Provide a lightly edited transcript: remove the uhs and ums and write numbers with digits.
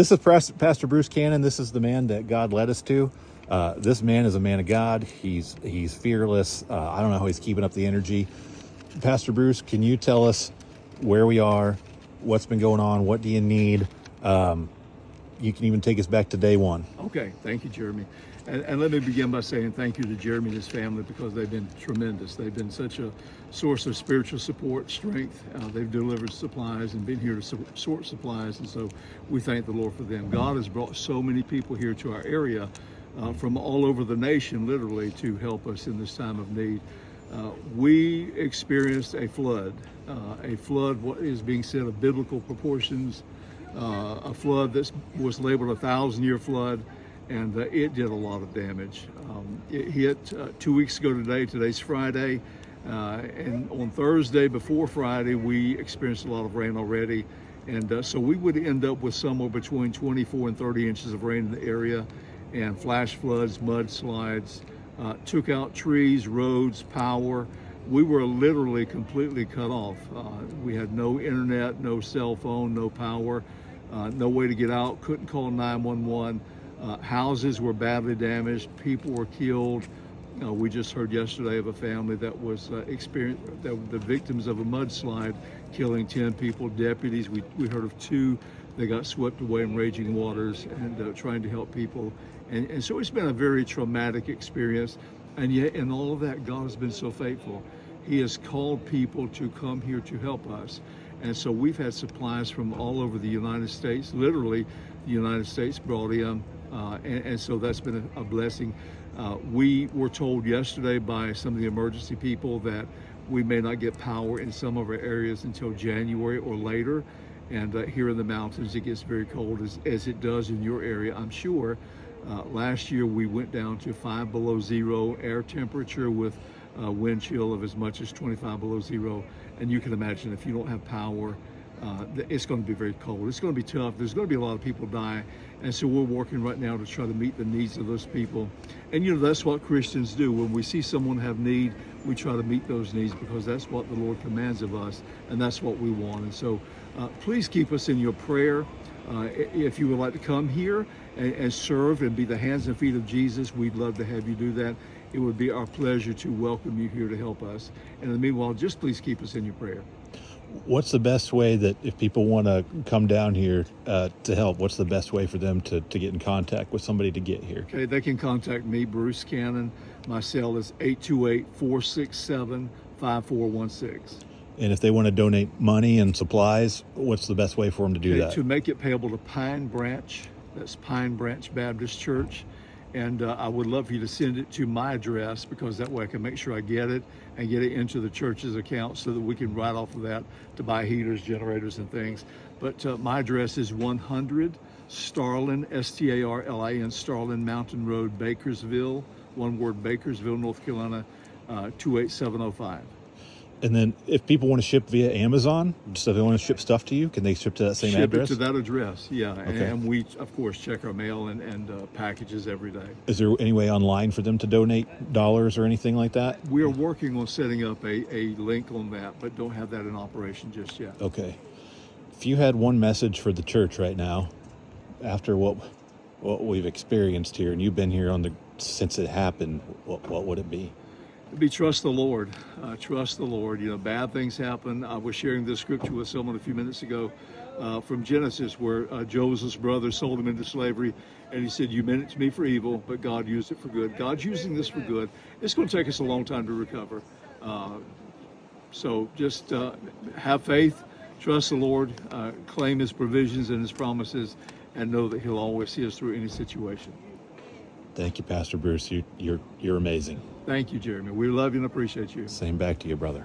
This is Pastor Bruce Cannon. This is the man that God led us to. This man is a man of God. He's fearless. I don't know how he's keeping up the energy. Pastor Bruce, can you tell us where we are, what's been going on, what do you need? You can even take us back to day one. Okay, thank you, Jeremy. And let me begin by saying thank you to Jeremy and his family, because they've been tremendous. They've been such a source of spiritual support, strength. They've delivered supplies and been here to sort supplies, and so we thank the Lord for them. God has brought so many people here to our area from all over the nation, literally, to help us in this time of need. We experienced a flood, what is being said of biblical proportions, a flood that was labeled a 1,000-year flood, and it did a lot of damage. It hit 2 weeks ago today. Today's Friday, and on Thursday before Friday, we experienced a lot of rain already, and so we would end up with somewhere between 24 and 30 inches of rain in the area, and flash floods, mudslides, took out trees, roads, power. We were literally completely cut off. We had no internet, no cell phone, no power, no way to get out, couldn't call 911. Houses were badly damaged, people were killed. We just heard yesterday of a family that was the victims of a mudslide, killing 10 people, deputies. We heard of 2 that got swept away in raging waters, and trying to help people. And so it's been a very traumatic experience. And yet in all of that, God has been so faithful. He has called people to come here to help us. And so we've had supplies from all over the United States. Literally, the United States brought in. And so that's been a blessing. We were told yesterday by some of the emergency people that we may not get power in some of our areas until January or later. And here in the mountains, it gets very cold, as it does in your area, I'm sure. Last year, we went down to 5 below zero air temperature with wind chill of as much as 25 below zero. And you can imagine, if you don't have power, it's going to be very cold. It's going to be tough. There's going to be a lot of people die. And so we're working right now to try to meet the needs of those people. And that's what Christians do. When we see someone have need, we try to meet those needs, because that's what the Lord commands of us, and that's what we want. And so please keep us in your prayer. If you would like to come here and serve and be the hands and feet of Jesus, we'd love to have you do that. It would be our pleasure to welcome you here to help us. And in the meanwhile, just please keep us in your prayer. What's the best way that if people want to come down here to help, what's the best way for them to get in contact with somebody to get here? Okay, they can contact me, Bruce Cannon. My cell is 828-467-5416. And if they want to donate money and supplies, what's the best way for them to do that? To make it payable to Pine Branch, that's Pine Branch Baptist Church. And I would love for you to send it to my address, because that way I can make sure I get it and get it into the church's account, so that we can write off of that to buy heaters, generators, and things. But my address is 100 Starlin, Starlin, Starlin Mountain Road, Bakersville, one word, Bakersville, North Carolina, 28705. And then if people want to ship via Amazon, so they want to ship stuff to you, can they ship to that same address? Ship it to that address, yeah. Okay. And we, of course, check our mail and packages every day. Is there any way online for them to donate dollars or anything like that? We are working on setting up a link on that, but don't have that in operation just yet. Okay. If you had one message for the church right now, after what we've experienced here, and you've been here since it happened, what would it be? Be trust the Lord. Trust the Lord. Bad things happen. I was sharing this scripture with someone a few minutes ago from Genesis, where Joseph's brothers sold him into slavery, and he said, "You meant it to me for evil, but God used it for good." God's using this for good. It's going to take us a long time to recover. So just have faith, trust the Lord, claim His provisions and His promises, and know that He'll always see us through any situation. Thank you, Pastor Bruce. You're amazing. Thank you, Jeremy. We love you and appreciate you. Same back to you, brother.